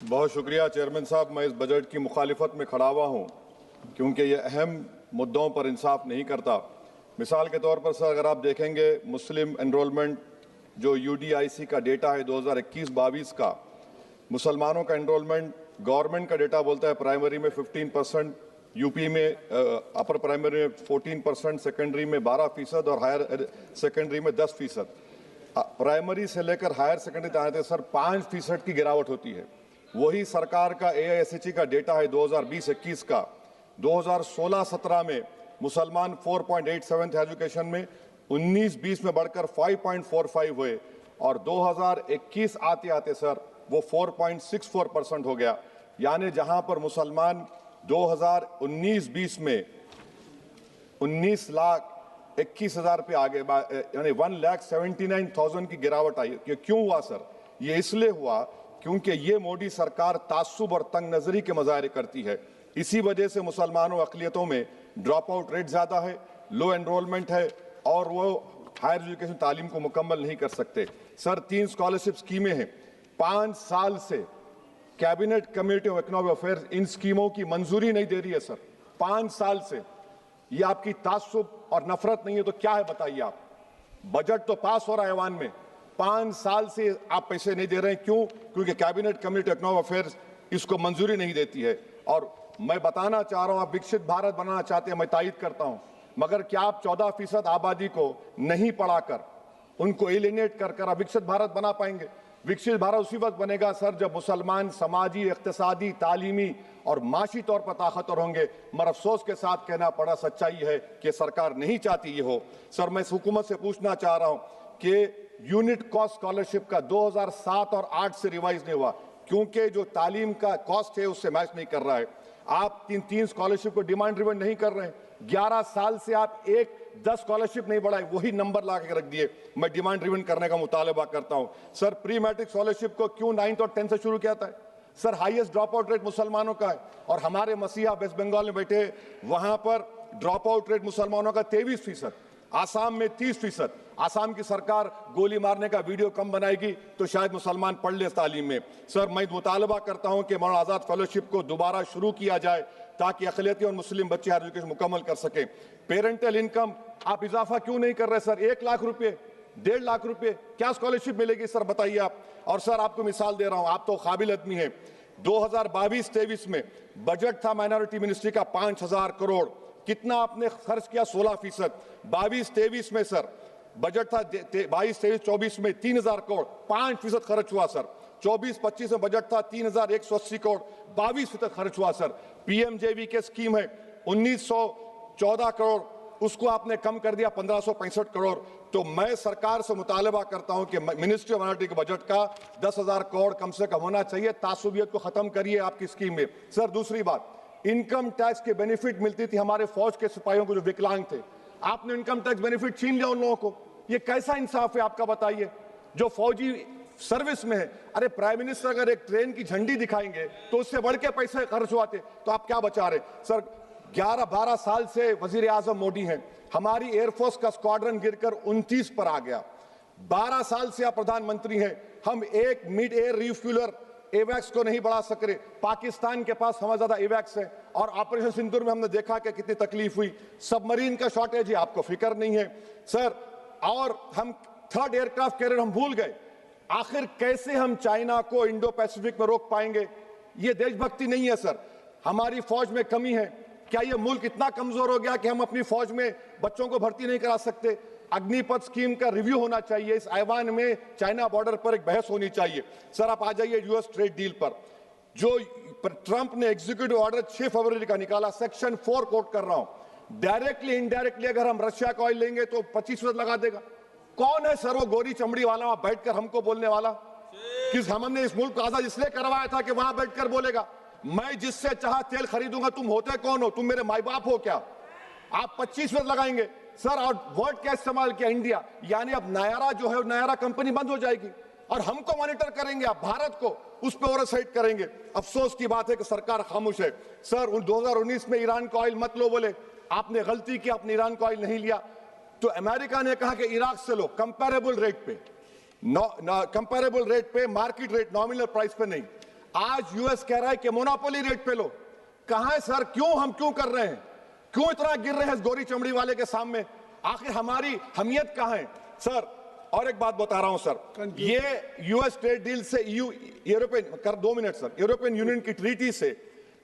बहुत शुक्रिया चेयरमैन साहब। मैं इस बजट की मुखालिफत में खड़ा हुआ हूँ क्योंकि ये अहम मुद्दों पर इंसाफ नहीं करता। मिसाल के तौर पर सर, अगर आप देखेंगे मुस्लिम एनरोलमेंट जो UDIC का डेटा है 2021-22 का, मुसलमानों का एनरोलमेंट गवर्नमेंट का डेटा बोलता है प्राइमरी में 15%, यूपी में अपर प्राइमरी में 14%, सेकेंडरी में 12% और हायर सेकेंडरी में 10%। प्राइमरी से लेकर हायर सेकेंडरी तक आते सर 5% की गिरावट होती है। वही सरकार का AISHE का डेटा है 2020-21 का, 2016-17 में मुसलमान 4.87 थे एजुकेशन में, 19-20 में बढ़कर 5.45 हुए और 2021 आते आते सर वो 4.64% हो गया। यानी जहां पर मुसलमान 2019-20 में 19,21,000 पे आगे, यानी 1,79,000 की गिरावट आई। ये क्यों हुआ सर? ये इसलिए हुआ क्योंकि ये मोदी सरकार तासुब और तंग नजरी के मुजाहरे करती है। इसी वजह से मुसलमानों अक़लियतों में ड्रॉप आउट रेट ज्यादा है, लो एनरोलमेंट है और वो हायर एजुकेशन तालीम को मुकम्मल नहीं कर सकते। सर 3 स्कॉलरशिप स्कीमें हैं, 5 साल से cabinet committee of economic affairs in स्कीमों की मंजूरी नहीं दे रही है सर, 5 साल से। ये आपकी तासुब और नफरत नहीं है तो क्या है बताइए आप? बजट तो पास हो रहा है ऐवान में, 5 साल से आप पैसे नहीं दे रहे हैं। क्यों? क्योंकि cabinet committee of economic affairs इसको मंजूरी नहीं देती है। और मैं बताना चाह रहा हूं, आप विकसित भारत बनाना चाहते हैं, मैं तायद करता हूं, मगर क्या आप 14% आबादी को नहीं पढ़ाकर, उनको एलिनेट कर आप विकसित भारत बना पाएंगे? विकसित भारत उसी वक्त बनेगा सर जब मुसलमान समाजी, इक्तिसादी, तालीमी और माशी तौर पर ताकतवर होंगे। मगर अफसोस के साथ कहना पड़ा, सच्चाई है कि सरकार नहीं चाहती ये हो। सर मैं हुकूमत से पूछना चाह रहा हूं कि यूनिट कॉस्ट स्कॉलरशिप का 2007 और 8 से रिवाइज नहीं हुआ क्योंकि जो तालीम का कॉस्ट है उससे मैच नहीं कर रहा है। आप 3 स्कॉलरशिप को डिमांड ड्रिवन नहीं कर रहे हैं। 11 साल से आप 10 स्कॉलरशिप नहीं बढ़ाए, वही नंबर ला के रख दिए। मैं डिमांड ड्रिवन करने का मुतालबा करता हूं। सर प्री मैट्रिक स्कॉलरशिप को क्यों 9th और 10th से शुरू किया था? Sir highest drop out rate मुसलमानों का है और हमारे मसीहा वेस्ट बंगाल में बैठे, वहां पर ड्रॉप आउट रेट मुसलमानों का 23%, आसाम में 30%। आसाम की सरकार गोली मारने का वीडियो कम बनाएगी तो शायद मुसलमान पढ़ ले तालीम में। सर मैं मुतालबा करता हूं कि मौलाना आजाद फेलोशिप को दोबारा शुरू किया जाए ताकि अक़लियती और मुस्लिम बच्चे हायर एजुकेशन मुकम्मल कर सके। पेरेंटल इनकम आप इजाफा क्यों नहीं कर रहे सर? 1 लाख रुपए, 1.5 लाख रुपए क्या स्कॉलरशिप मिलेगी सर बताइए आप? और सर आपको मिसाल दे रहा हूं, आप तो काबिल आदमी हैं। 2022-23 में बजट था माइनॉरिटी मिनिस्ट्री का 5,000 करोड़, कितना आपने खर्च किया? 16%। 22-23 में सर बजट था 22-23-24 में 3,000 करोड़, 5% खर्च हुआ सर। 24-25 में बजट था 3,180 करोड़, 22% खर्च हुआ सर। PMJV के स्कीम है 1,914 करोड़, उसको आपने कम कर दिया 1,565 करोड़। तो मैं सरकार से मुतालबा करता हूं कि मिनिस्ट्री ऑफ माइनॉरिटी के बजट का 10,000 करोड़ कम से कम होना चाहिए। तासुबियत को खत्म करिए आपकी स्कीम में। सर दूसरी बात, इनकम टैक्स के बेनिफिट मिलती थी हमारे फौज के सिपाहियों को जो विकलांग थे, आपने इनकम टैक्स बेनिफिट छीन लिया उन लोगों को। ये कैसा इंसाफ है आपका बताइए? जो फौजी सर्विस में है, अरे प्राइम मिनिस्टर अगर एक ट्रेन की झंडी दिखाएंगे तो उससे बढ़ के पैसे खर्च हुआते, तो आप क्या बचा रहे? सर 11-12 साल से वजीर आजम मोदी हैं, हमारी एयरफोर्स का स्क्वाड्रन गिरकर 29 पर आ गया। 12 साल से आप प्रधानमंत्री हैं, हम एक मिड एयर रिफ्यूलर एवैक्स को नहीं बढ़ा सक रहे। पाकिस्तान के पास हमें ज्यादा एवैक्स है और ऑपरेशन सिंदूर में हमने देखा कि कितनी तकलीफ हुई। सबमरीन का शॉर्टेज है, आपको फिक्र नहीं है सर। और हम 3rd एयरक्राफ्ट कैरियर हम भूल गए। आखिर कैसे हम चाइना को इंडो पैसिफिक में रोक पाएंगे? ये देशभक्ति नहीं है सर। हमारी फौज में कमी है। क्या ये मुल्क इतना कमजोर हो गया कि हम अपनी फौज में बच्चों को भर्ती नहीं करा सकते? अग्निपथ स्कीम का रिव्यू होना चाहिए। इस ऐवान में चाइना बॉर्डर पर एक बहस होनी चाहिए। सर आप आ जाइए US ट्रेड डील पर, जो ट्रंप ने एग्जीक्यूटिव ऑर्डर 6 फरवरी का निकाला, सेक्शन 4 कोट कर रहा हूं। डायरेक्टली इनडायरेक्टली अगर हम रशिया का ऑयल लेंगे तो 25% लगा देगा। कौन है सर वो गोरी चमड़ी वाला वहां बैठकर हमको बोलने वाला? किस हमने इस मुल्क को आजाद इसलिए करवाया था कि वहां बैठकर बोलेगा मैं जिससे चाह तेल खरीदूंगा। तुम होते कौन हो? तुम मेरे माई बाप हो क्या? आप 25% लगाएंगे सर। और वर्ड क्या इस्तेमाल किया? इंडिया। यानी अब नायरा जो है, नायरा कंपनी बंद हो जाएगी और हमको मॉनिटर करेंगे आप, भारत को उस पर ओवरसाइट करेंगे। अफसोस की बात है कि सरकार खामोश है। सर 2019 में ईरान का ऑयल मत लो बोले, आपने गलती की, आपने ईरान का ऑयल नहीं लिया। तो अमेरिका ने कहा कि इराक से लो, कंपेरेबल रेट पे, कंपेरेबल रेट पे, मार्केट रेट, नॉमिनल प्राइस पे नहीं। आज यूएस कह रहा है कि मोनोपोली रेट पे लो। कहां है सर? हम क्यों कर रहे हैं? क्यों इतना गिर रहे हैं इस गोरी चमड़ी वाले के सामने? आखिर हमारी हमियत कहां है सर? और एक बात बता रहा हूं सर, ये यूएस ट्रेड डील से European 2 minute sir, European union की ट्रीटी से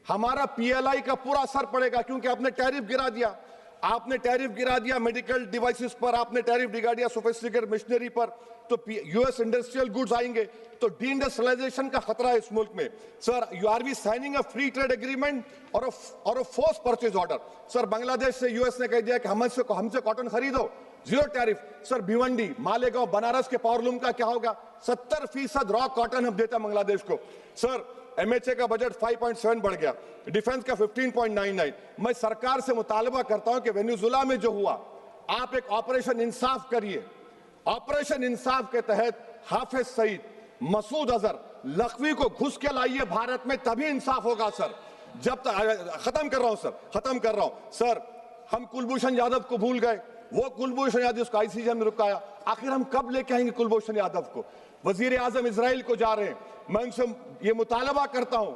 हमारा पीएलआई का पूरा असर पड़ेगा, क्योंकि आपने टैरिफ गिरा दिया। आपने टैरिफ गिरा दिया मेडिकल डिवाइसेस पर, आपने टैरिफ गिरा दिया सोफिस्टिकेटेड मशीनरी पर, तो यूएस इंडस्ट्रियल गुड्स आएंगे, तो डी-इंडस्ट्रियलाइजेशन का खतरा है इस मुल्क में। Sir, you are we signing a free trade agreement और a force purchase order? Sir, Bangladesh से यूएस ने कह दिया कि हमसे कॉटन खरीदो, 0 टैरिफ। सर, भिवंडी, मालेगांव, बनारस के पावरलूम का क्या होगा? 70% रॉ कॉटन हम देते हैं बांग्लादेश को। सर, एमएचए का बजट 5.7 बढ़ गया, डिफेंस का 15.99। मैं सरकार से मुतालबा करता हूं कि वेनेजुएला में जो हुआ, आप एक ऑपरेशन इंसाफ करिए। ऑपरेशन इंसाफ के तहत हाफिज सईद, मसूद अजहर, लखवी को घुस के लाइए भारत में, तभी इंसाफ होगा सर। जब तक खत्म कर रहा हूं सर, हम कुलभूषण यादव को भूल गए। वो कुलभूषण यादव जिसको आईसीजे में रुकाया, आखिर हम कब लेके आएंगे कुलभूषण यादव को? वजीर आजम इजराइल को जा रहे हैं, मैं उनसे ये मुतालबा करता हूं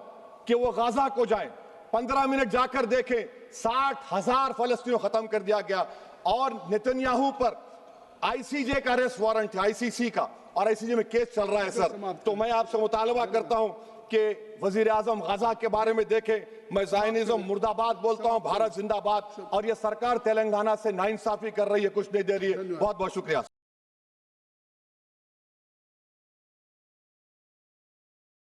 कि वो गाजा को जाएं, 15 मिनट जाकर देखें, 60,000 फलस्तीनियों खत्म कर दिया गया। और नेतन्याहू पर आईसीजे का अरेस्ट वारंट है, आईसीसी का, और आईसीजे में केस चल रहा है सर। तो मैं आपसे मुतालबा करता हूं कि वजीर आजम गाजा के बारे में देखें। मैं ज़ायनिज़्म मुर्दाबाद बोलता हूं, भारत जिंदाबाद। और ये सरकार तेलंगाना से नाइंसाफी कर रही है, कुछ नहीं दे रही है। बहुत बहुत शुक्रिया।